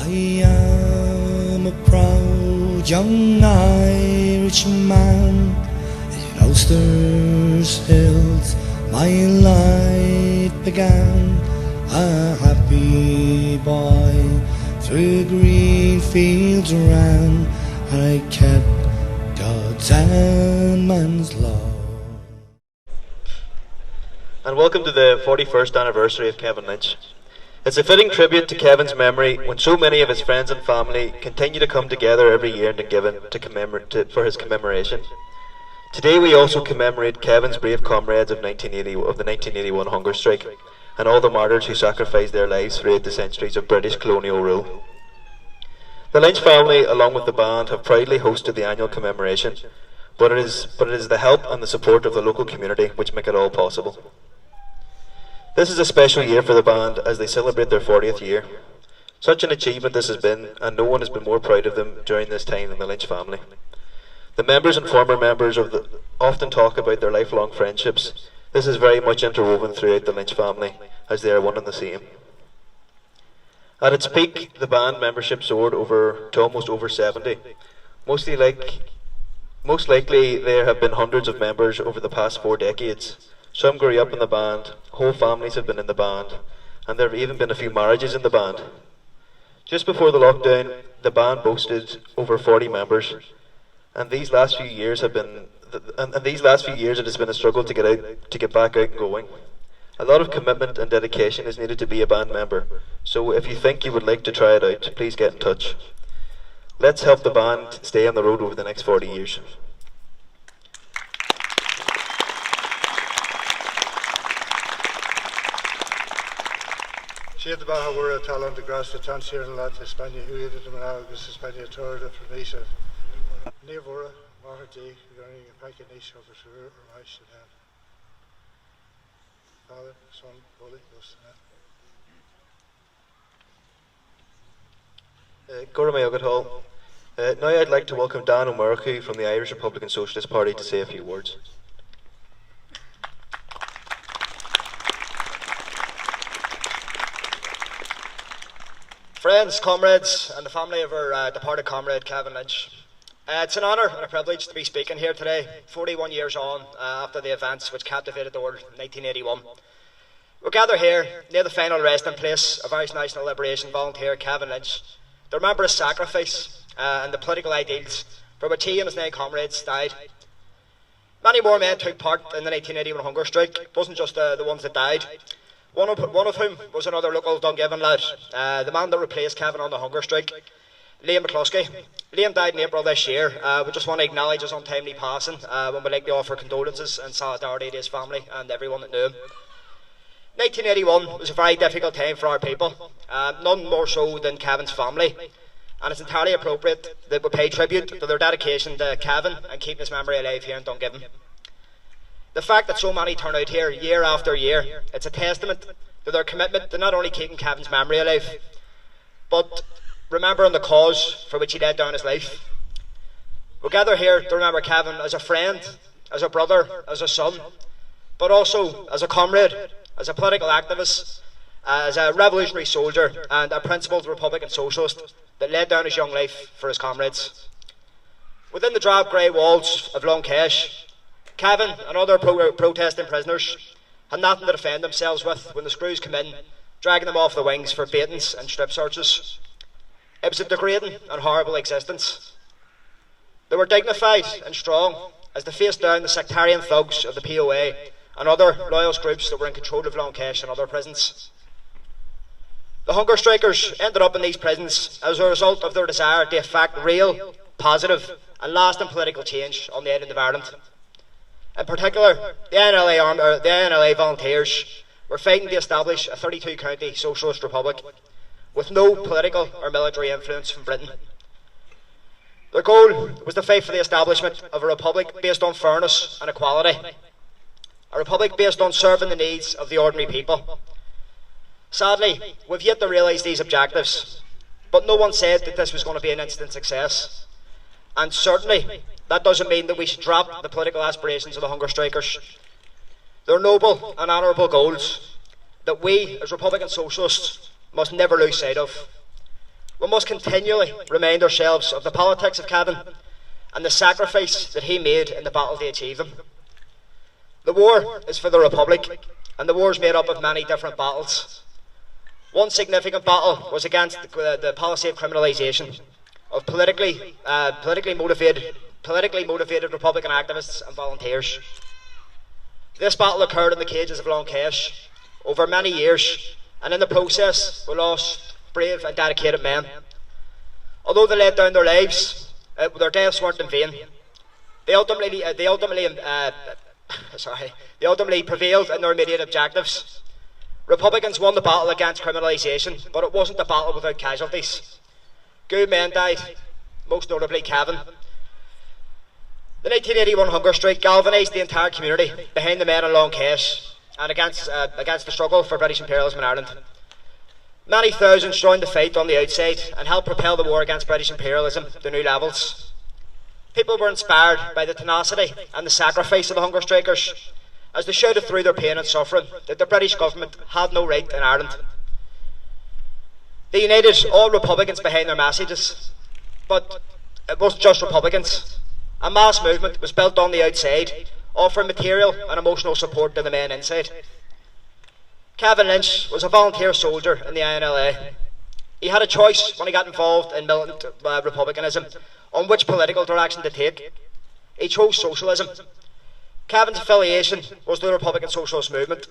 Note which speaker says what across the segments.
Speaker 1: I am a proud young Irishman. In Ulster's hills my life began, a happy boy through green fields ran. I kept God's and man's law.
Speaker 2: And welcome to the 41st anniversary of Kevin Lynch. It's a fitting tribute to Kevin's memory when so many of his friends and family continue to come together every year in Dungiven for his commemoration. Today we also commemorate Kevin's brave comrades of the 1981 hunger strike and all the martyrs who sacrificed their lives throughout the centuries of British colonial rule. The Lynch family, along with the band, have proudly hosted the annual commemoration, but it is the help and the support of the local community which make it all possible. This is a special year for the band as they celebrate their 40th year. Such an achievement this has been, and no one has been more proud of them during this time than the Lynch family. The members and former members often talk about their lifelong friendships. This is very much interwoven throughout the Lynch family, as they are one and the same. At its peak, the band membership soared to almost over 70. Most likely there have been hundreds of members over the past 4 decades. Some grew up in the band, whole families have been in the band, and there have even been a few marriages in the band. Just before the lockdown, the band boasted over 40 members, and these last few years it has been a struggle to get back out and going. A lot of commitment and dedication is needed to be a band member, so if you think you would like to try it out, please get in touch. Let's help the band stay on the road over the next 40 years.
Speaker 3: Siad ba hawara talan de gras de tansir and lat Hispania who did the Malagas Hispania tour de Fernisa. Nevora, Mahati, running a packet nation of the Sur or Rice and hand. Father, Son, Holy Ghost and
Speaker 2: Goramayogad Hall. Now I'd like to welcome Dan O'Murphy from the Irish Republican Socialist Party to say a few words.
Speaker 4: Friends, comrades, and the family of our departed comrade Kevin Lynch. It's an honour and a privilege to be speaking here today, 41 years on after the events which captivated the world in 1981. We're gathered here near the final resting place of Irish National Liberation volunteer Kevin Lynch to remember his sacrifice and the political ideals for which he and his 9 comrades died. Many more men took part in the 1981 hunger strike. It wasn't just the ones that died. One of whom was another local Dungiven lad, the man that replaced Kevin on the hunger strike, Liam McCluskey. Liam died in April this year. We just want to acknowledge his untimely passing when we'd like to offer condolences and solidarity to his family and everyone that knew him. 1981 was a very difficult time for our people, none more so than Kevin's family, and it's entirely appropriate that we pay tribute to their dedication to Kevin and keeping his memory alive here in Dungiven. The fact that so many turn out here year after year, it's a testament to their commitment to not only keeping Kevin's memory alive, but remembering the cause for which he laid down his life. We gather here to remember Kevin as a friend, as a brother, as a son, but also as a comrade, as a political activist, as a revolutionary soldier and a principled Republican socialist that laid down his young life for his comrades. Within the drab grey walls of Lynch, Kevin and other protesting prisoners had nothing to defend themselves with when the screws came in, dragging them off the wings for beatings and strip searches. It was a degrading and horrible existence. They were dignified and strong as they faced down the sectarian thugs of the POA and other loyalist groups that were in control of Lynch and other prisons. The hunger strikers ended up in these prisons as a result of their desire to effect real, positive and lasting political change on the island of Ireland. In particular, the NLA volunteers were fighting to establish a 32-county socialist republic with no political or military influence from Britain. Their goal was to fight for the establishment of a republic based on fairness and equality, a republic based on serving the needs of the ordinary people. Sadly, we've yet to realise these objectives, but no one said that this was going to be an instant success. And certainly, that doesn't mean that we should drop the political aspirations of the hunger strikers. They're noble and honourable goals that we, as Republican Socialists, must never lose sight of. we must continually remind ourselves of the politics of Cavan and the sacrifice that he made in the battle to achieve them. The war is for the Republic, and the war is made up of many different battles. One significant battle was against the policy of criminalisation of politically motivated Republican activists and volunteers. This battle occurred in the cages of Lynch over many years, and in the process we lost brave and dedicated men. Although they laid down their lives, their deaths weren't in vain. They ultimately prevailed in their immediate objectives. Republicans won the battle against criminalisation, but it wasn't a battle without casualties. Good men died, most notably Cavan. The 1981 hunger strike galvanised the entire community behind the men in Lynch and against the struggle for British imperialism in Ireland. Many thousands joined the fight on the outside and helped propel the war against British imperialism to new levels. People were inspired by the tenacity and the sacrifice of the hunger strikers as they shouted through their pain and suffering that the British government had no right in Ireland. They united all Republicans behind their messages, but it wasn't just Republicans. A mass movement was built on the outside, offering material and emotional support to the men inside. Cavan Lynch was a volunteer soldier in the INLA. He had a choice when he got involved in militant republicanism on which political direction to take. He chose socialism. Cavan's affiliation was to the Republican Socialist movement,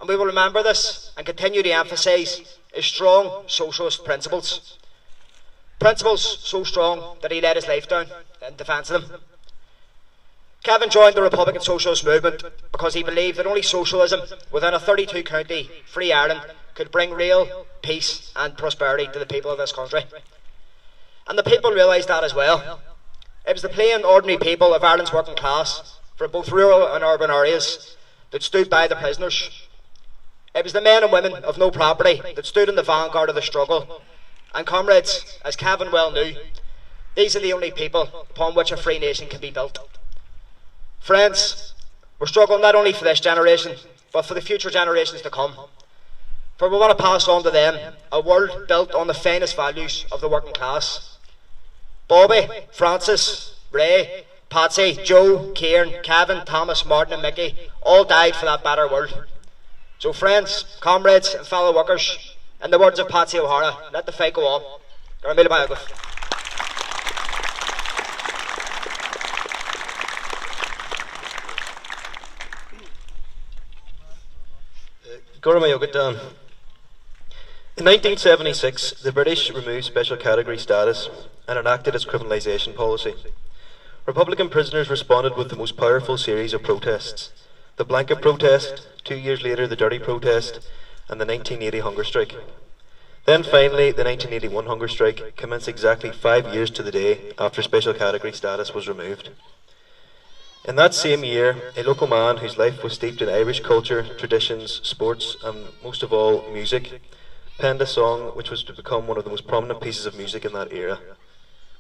Speaker 4: and we will remember this and continue to emphasise his strong socialist principles. Principles so strong that he laid his life down in defence of them. Cavan joined the Republican Socialist movement because he believed that only socialism within a 32-county free Ireland could bring real peace and prosperity to the people of this country. And the people realised that as well. It was the plain, ordinary people of Ireland's working class, from both rural and urban areas, that stood by the prisoners. It was the men and women of no property that stood in the vanguard of the struggle. And comrades, as Cavan well knew, these are the only people upon which a free nation can be built. Friends, we're struggling not only for this generation, but for the future generations to come. For we want to pass on to them a world built on the finest values of the working class. Bobby, Francis, Ray, Patsy, Joe, Kieran, Cavan, Thomas, Martin and Mickey all died for that better world. So friends, comrades and fellow workers, in the words of Patsy O'Hara, let the fight go on.
Speaker 2: In 1976, the British removed special category status and enacted its criminalisation policy. Republican prisoners responded with the most powerful series of protests: the blanket protest, 2 years later the dirty protest, and the 1980 hunger strike. Then finally, the 1981 hunger strike commenced exactly 5 years to the day after special category status was removed. In that same year, a local man whose life was steeped in Irish culture, traditions, sports, and most of all, music, penned a song which was to become one of the most prominent pieces of music in that era.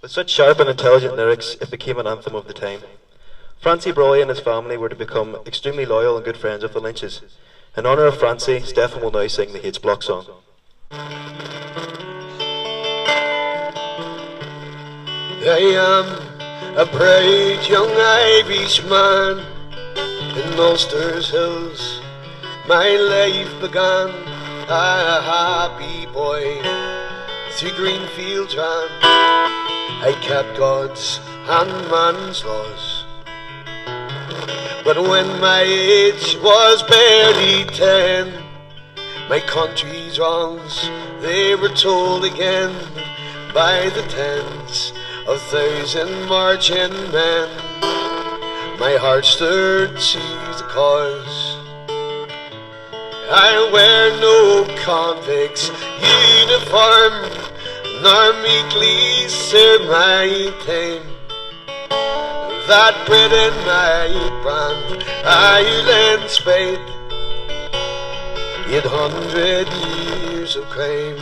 Speaker 2: With such sharp and intelligent lyrics, it became an anthem of the time. Francie Brawley and his family were to become extremely loyal and good friends of the Lynches. In honour of Francie, Stephen will now sing the Hates Block song.
Speaker 5: I am a proud young Irishman in Ulster's hills. My life began a happy boy through green fields ran. I kept God's and man's laws. But when my age was barely 10, my country's wrongs, they were told again by the tens of thousand marching men. My heart stirred to the cause. I wear no convict's uniform, nor meekly serve my time. That Britain my brand, Ireland's fate, 800 years of crime.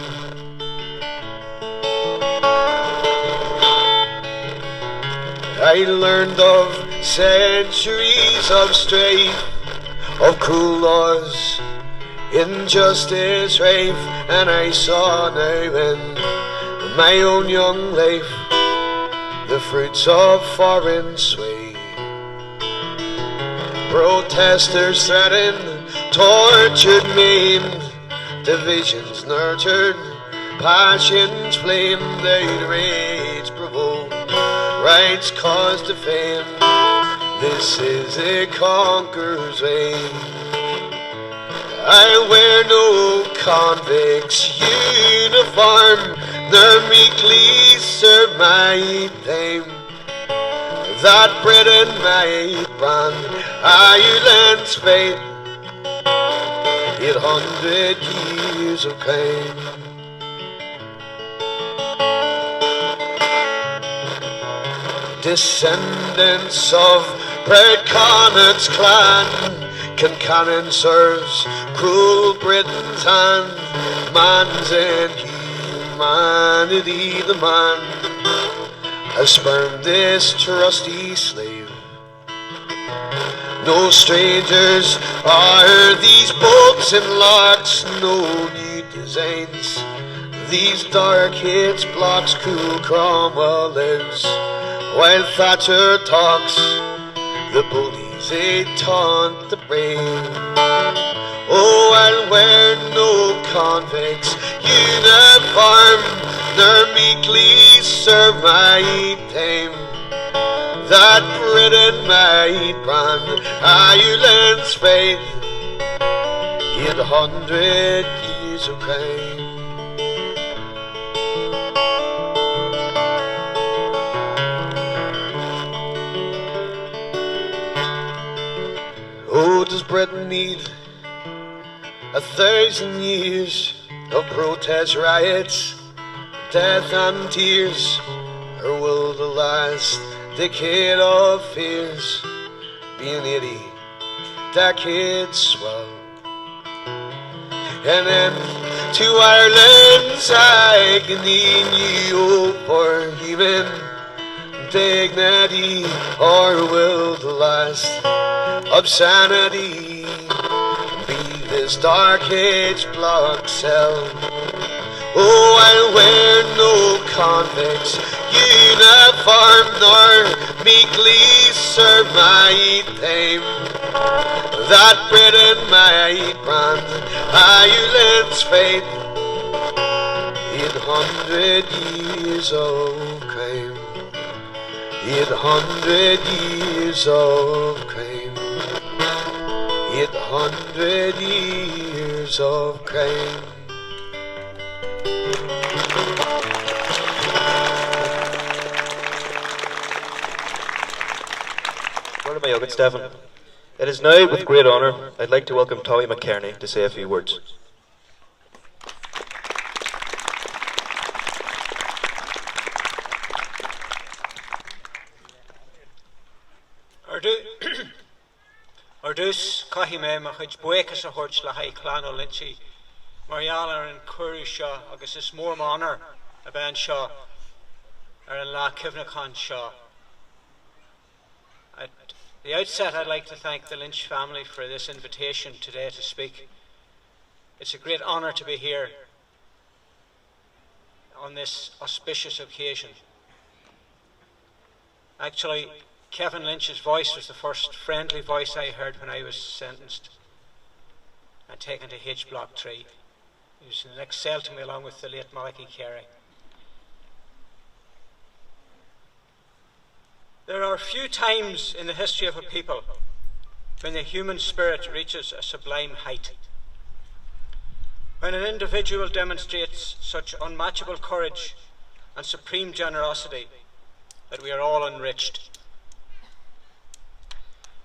Speaker 5: I learned of centuries of strife, of cruel laws, injustice rife, and I saw now in my own young life, the fruits of foreign sway. Protesters threatened, tortured, maimed, divisions nurtured, passions flamed, their rage provoked, rights caused defamed. This is a conqueror's way. I wear no convict's uniform, nor meekly serve my time. That bread and my brand, Ireland's fate, 800 years of crime. Descendants of proud Connacht's clan, Kincannon serves cruel Britain's hand. Man's inhumanity, the man has spurned this trusty slave. No strangers are these bolts and locks, no new designs. These dark hits blocks cool Cromwell lives, while Thatcher talks, the bullies they taunt the brave. Oh, I'll wear no convict's uniform, nor meekly serve my time. That Britain might brand Ireland's fate, 800 years of crime. Oh, does Britain need 1,000 years of protest, riots, death and tears? Or will the last decade of fears be an 80 decades swell? And then to Ireland's agony, new hope for human dignity, or will the last obscenity be this dark age block cell? Oh, I'll wear no convict's uniform, nor meekly serve my time. That Britain might brand Ireland's fate, 800 years of crime, 800 years of crime, 800 years of crime.
Speaker 2: Where am I young, Stephen? It is now with great honour I'd like to welcome Tommy McKerney to say a few words.
Speaker 6: Ordus Kahime Mahaj Buekas a Horch Lahai Clan o Lynchy, Mariala and Kuru Shaw, August is more honor, a band Shaw, or in La Kivnachan Shaw. At the outset, I'd like to thank the Lynch family for this invitation today to speak. It's a great honour to be here on this auspicious occasion. Actually, Kevin Lynch's voice was the first friendly voice I heard when I was sentenced and taken to H Block 3. He was the next cell to me along with the late Malachi Carey. There are few times in the history of a people when the human spirit reaches a sublime height. When an individual demonstrates such unmatchable courage and supreme generosity that we are all enriched.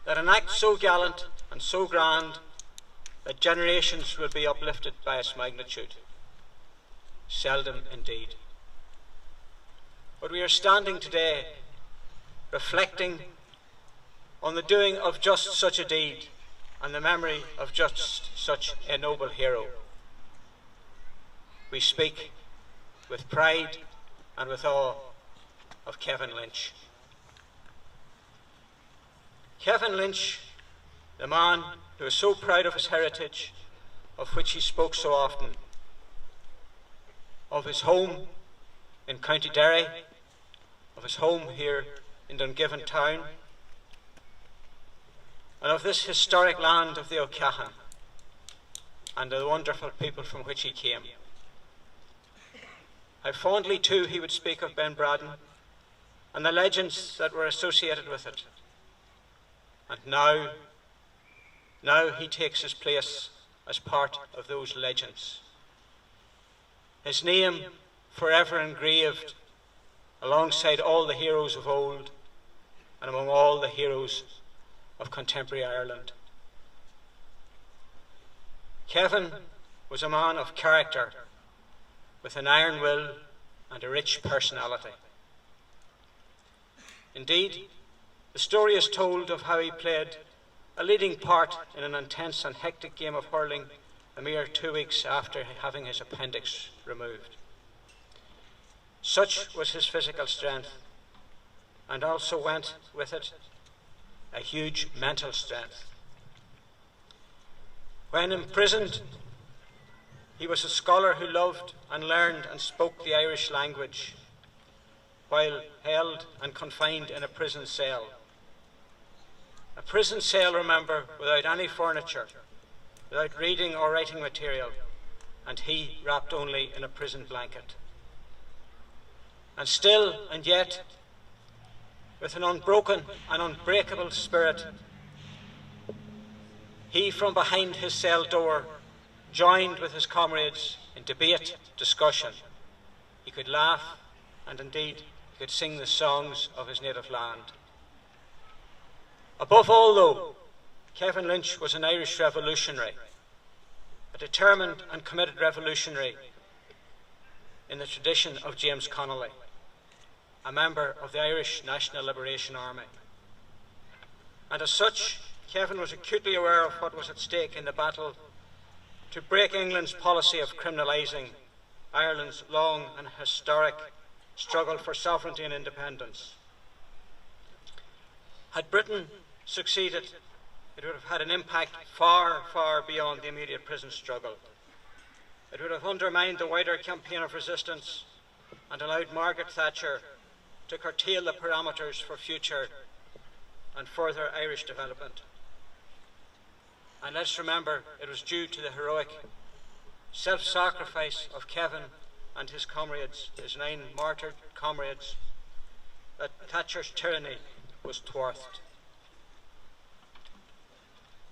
Speaker 6: That an act so gallant and so grand that generations will be uplifted by its magnitude. Seldom indeed. But we are standing today reflecting on the doing of just such a deed and the memory of just such a noble hero. We speak with pride and with awe of Kevin Lynch. Kevin Lynch, the man who is so proud of his heritage, of which he spoke so often, of his home in County Derry, of his home here in Dungiven town, and of this historic land of the O'Cahan and the wonderful people from which he came. How fondly too he would speak of Ben Braddon and the legends that were associated with it. And now he takes his place as part of those legends. His name forever engraved alongside all the heroes of old and among all the heroes of contemporary Ireland. Kevin was a man of character, with an iron will and a rich personality. Indeed, the story is told of how he played a leading part in an intense and hectic game of hurling a mere 2 weeks after having his appendix removed. Such was his physical strength, and also went with it a huge mental strength. When imprisoned, he was a scholar who loved and learned and spoke the Irish language while held and confined in a prison cell. A prison cell, remember, without any furniture, without reading or writing material, and he wrapped only in a prison blanket. And still, and yet, with an unbroken and unbreakable spirit, he from behind his cell door joined with his comrades in debate, discussion. He could laugh, and indeed he could sing the songs of his native land. Above all, though, Kevin Lynch was an Irish revolutionary, a determined and committed revolutionary in the tradition of James Connolly, a member of the Irish National Liberation Army. And as such, Kevin was acutely aware of what was at stake in the battle to break England's policy of criminalising Ireland's long and historic struggle for sovereignty and independence. Had Britain succeeded, it would have had an impact far, far beyond the immediate prison struggle. It would have undermined the wider campaign of resistance and allowed Margaret Thatcher to curtail the parameters for future and further Irish development. And let's remember, it was due to the heroic self-sacrifice of Kevin and his comrades, his 9 martyred comrades, that Thatcher's tyranny was thwarted.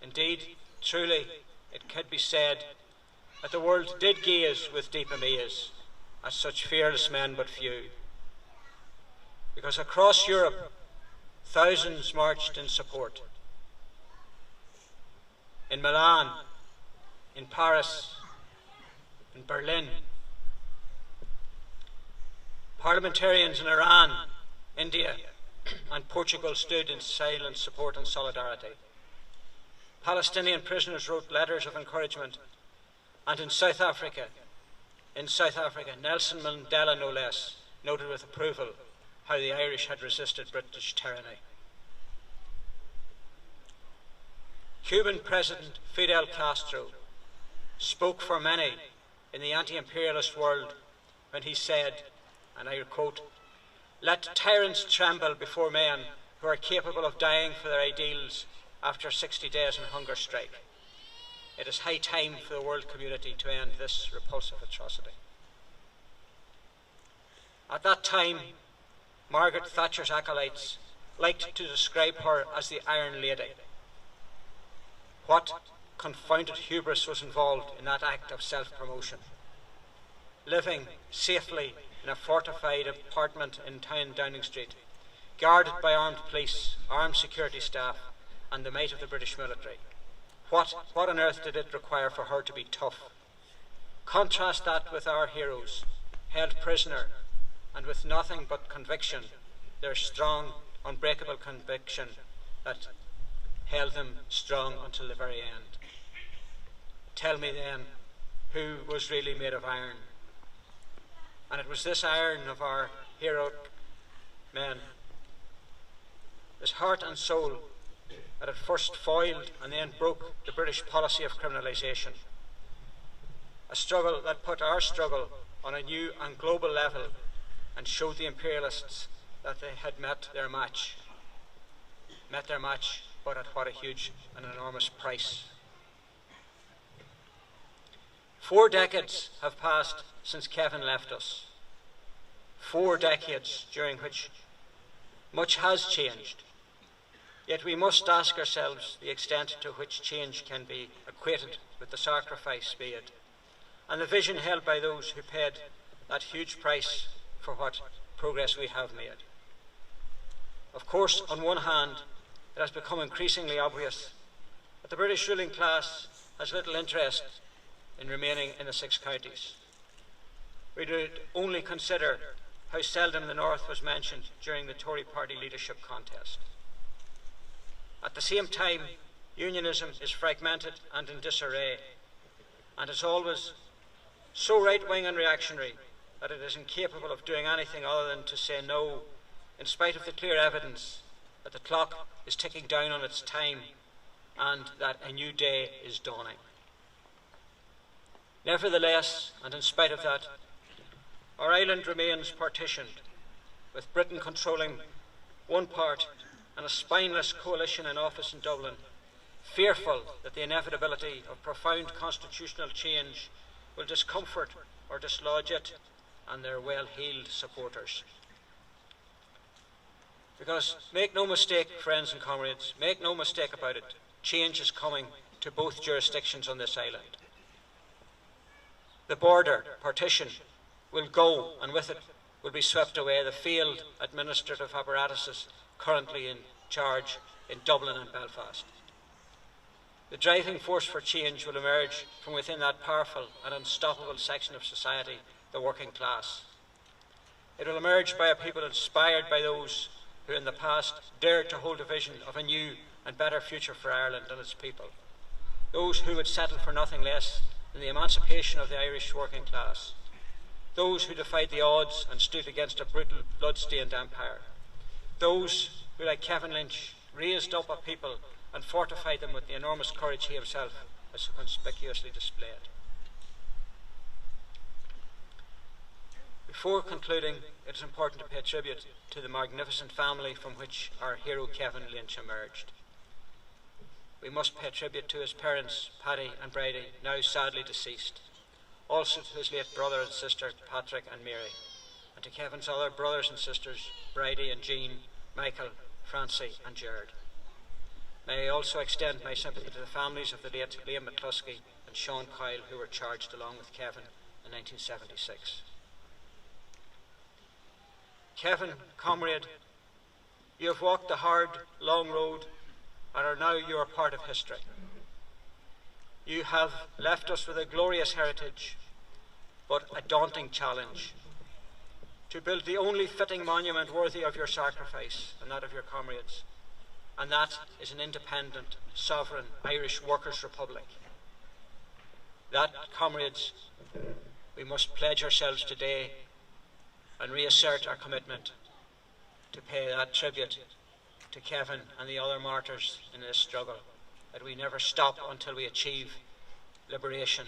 Speaker 6: Indeed, truly, it could be said that the world did gaze with deep amaze at such fearless men but few. Because across Europe, thousands marched in support. In Milan, in Paris, in Berlin. Parliamentarians in Iran, India, and Portugal stood in silent support and solidarity. Palestinian prisoners wrote letters of encouragement, and in South Africa, Nelson Mandela, no less, noted with approval how the Irish had resisted British tyranny. Cuban President Fidel Castro spoke for many in the anti-imperialist world when he said, and I quote, "Let tyrants tremble before men who are capable of dying for their ideals after 60 days in hunger strike. It is high time for the world community to end this repulsive atrocity." At that time, Margaret Thatcher's acolytes liked to describe her as the Iron Lady. What confounded hubris was involved in that act of self-promotion? Living safely in a fortified apartment in town Downing Street, guarded by armed police, armed security staff, and the might of the British military. What on earth did it require for her to be tough? Contrast that with our heroes, held prisoner, and with nothing but conviction, their strong, unbreakable conviction that held them strong until the very end. Tell me then, who was really made of iron? And it was this iron of our heroic men, this heart and soul, that at first foiled and then broke the British policy of criminalisation. A struggle that put our struggle on a new and global level and showed the imperialists that they had met their match, but at what a huge and enormous price. 4 decades have passed since Kevin left us. 4 decades during which much has changed. Yet we must ask ourselves the extent to which change can be equated with the sacrifice made and the vision held by those who paid that huge price for what progress we have made. Of course, on one hand, it has become increasingly obvious that the British ruling class has little interest in remaining in the 6 counties. We would only consider how seldom the North was mentioned during the Tory party leadership contest. At the same time, unionism is fragmented and in disarray, and is always so right-wing and reactionary that it is incapable of doing anything other than to say no, in spite of the clear evidence that the clock is ticking down on its time and that a new day is dawning. Nevertheless, and in spite of that, our island remains partitioned, with Britain controlling one part and a spineless coalition in office in Dublin, fearful that the inevitability of profound constitutional change will discomfort or dislodge it and their well-heeled supporters. Because, make no mistake, friends and comrades, make no mistake about it, change is coming to both jurisdictions on this island. The border, partition, will go, and with it will be swept away the failed administrative apparatuses currently in charge in Dublin and Belfast. The driving force for change will emerge from within that powerful and unstoppable section of society, the working class. It will emerge by a people inspired by those who in the past dared to hold a vision of a new and better future for Ireland and its people. Those who would settle for nothing less than the emancipation of the Irish working class. Those who defied the odds and stood against a brutal, blood-stained empire. Those who, like Kevin Lynch, raised up a people and fortified them with the enormous courage he himself has so conspicuously displayed. Before concluding, it is important to pay tribute to the magnificent family from which our hero Kevin Lynch emerged. We must pay tribute to his parents, Paddy and Bridie, now sadly deceased, also to his late brother and sister, Patrick and Mary, and to Kevin's other brothers and sisters, Bridie and Jean, Michael, Francie and Gerard. May I also extend my sympathy to the families of the late Liam McCluskey and Sean Kyle, who were charged along with Kevin in 1976. Kevin, comrade, you have walked the hard, long road and are now you are part of history. You have left us with a glorious heritage, but a daunting challenge to build the only fitting monument worthy of your sacrifice and that of your comrades, and that is an independent, sovereign Irish Workers' Republic. That, comrades, we must pledge ourselves today and reassert our commitment to pay that tribute to Kevin and the other martyrs in this struggle, that we never stop until we achieve liberation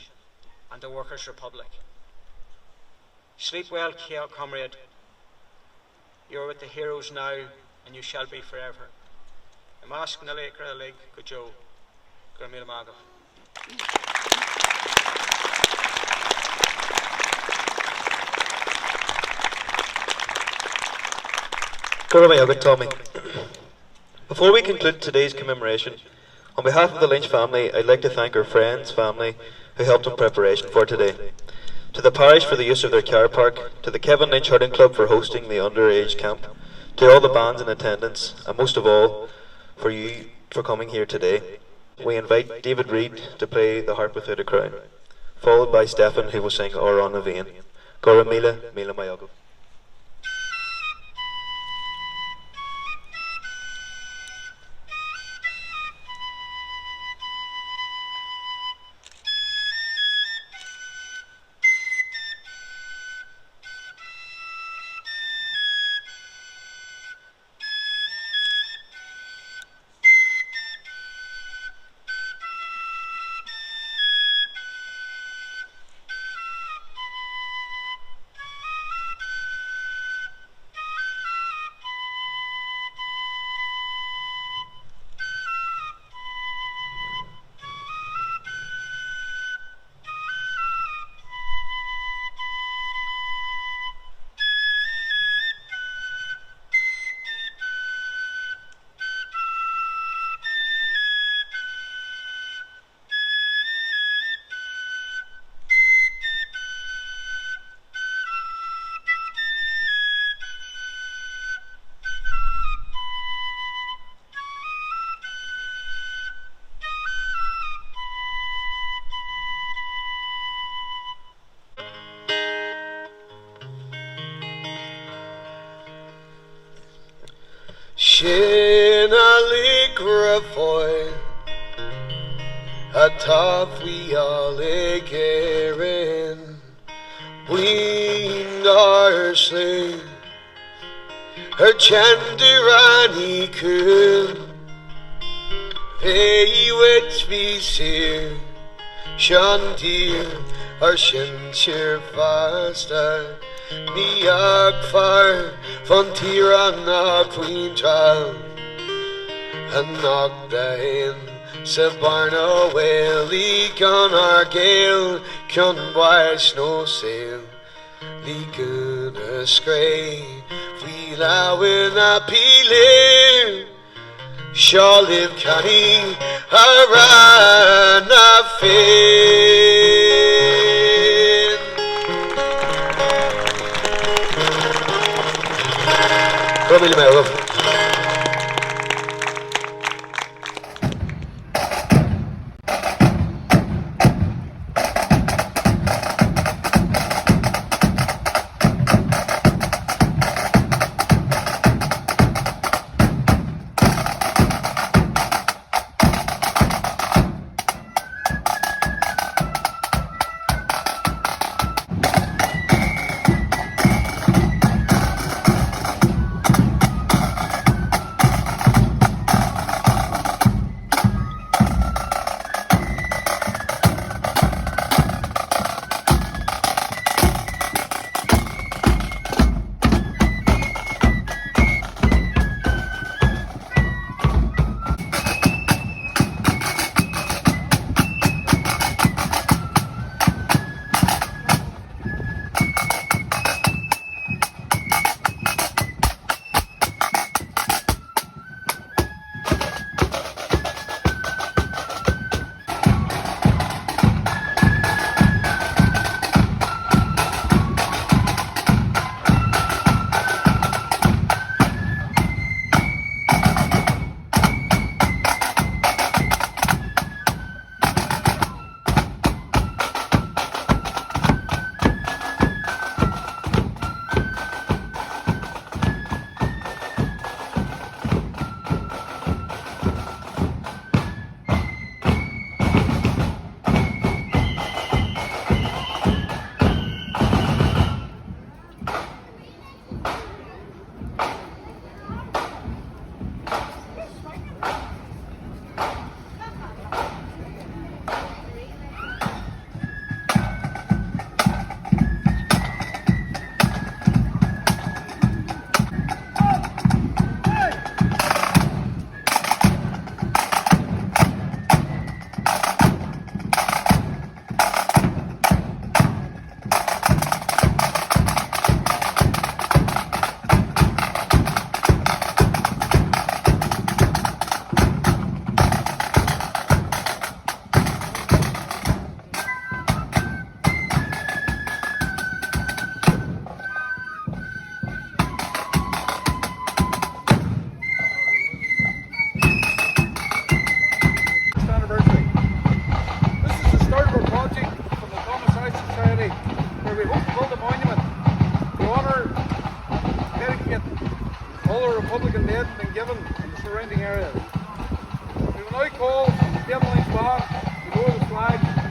Speaker 6: and the Workers' Republic. Sleep well, comrade. You are with the heroes now, and you shall be forever. Amask na lekra leg kujo, gramil magav.
Speaker 2: Tommy. Before we conclude today's commemoration, on behalf of the Lynch family, I'd like to thank our friends, family, who helped in preparation for today. To the parish for the use of their car park, to the Kevin Lynch Hurling Club for hosting the underage camp, to all the bands in attendance, and most of all, for you for coming here today. We invite David Reid to play The Harp Without a Crown, followed by Stefan, who will sing Or on a Vein. Gora Mila, Mila Mayago.
Speaker 5: sin a ligrafoil, a top we all again. Wind our sleigh, her chandirani cool, hey wet be seer, shantir, our shin cheer faster. Ni agfar van Tirana Queen Child and knock dahin sa barna weli kan our gale kan by snow sail li gonna scray we lawin a pile shall live canny arana fin. Kom jullie mee, over.
Speaker 7: all our Republican dead have been given in the surrounding areas. We will now call the Lynch band to lower the flag.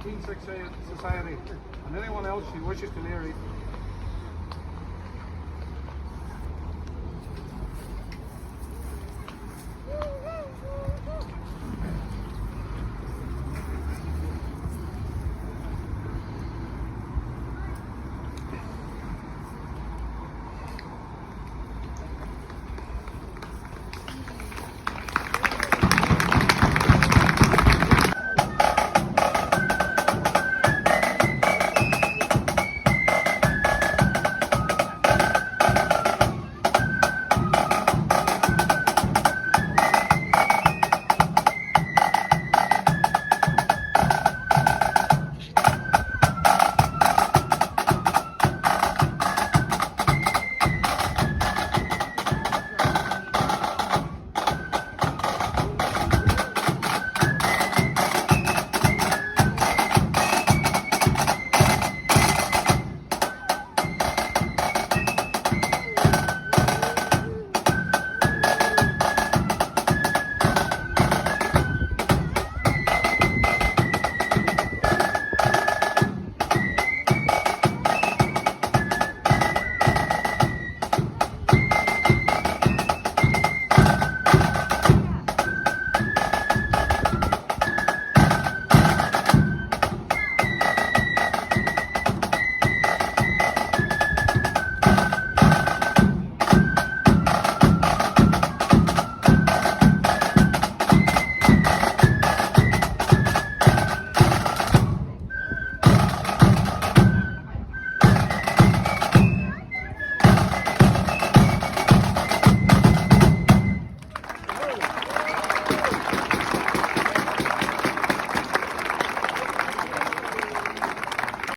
Speaker 7: 1960 Society and anyone else who wishes to leave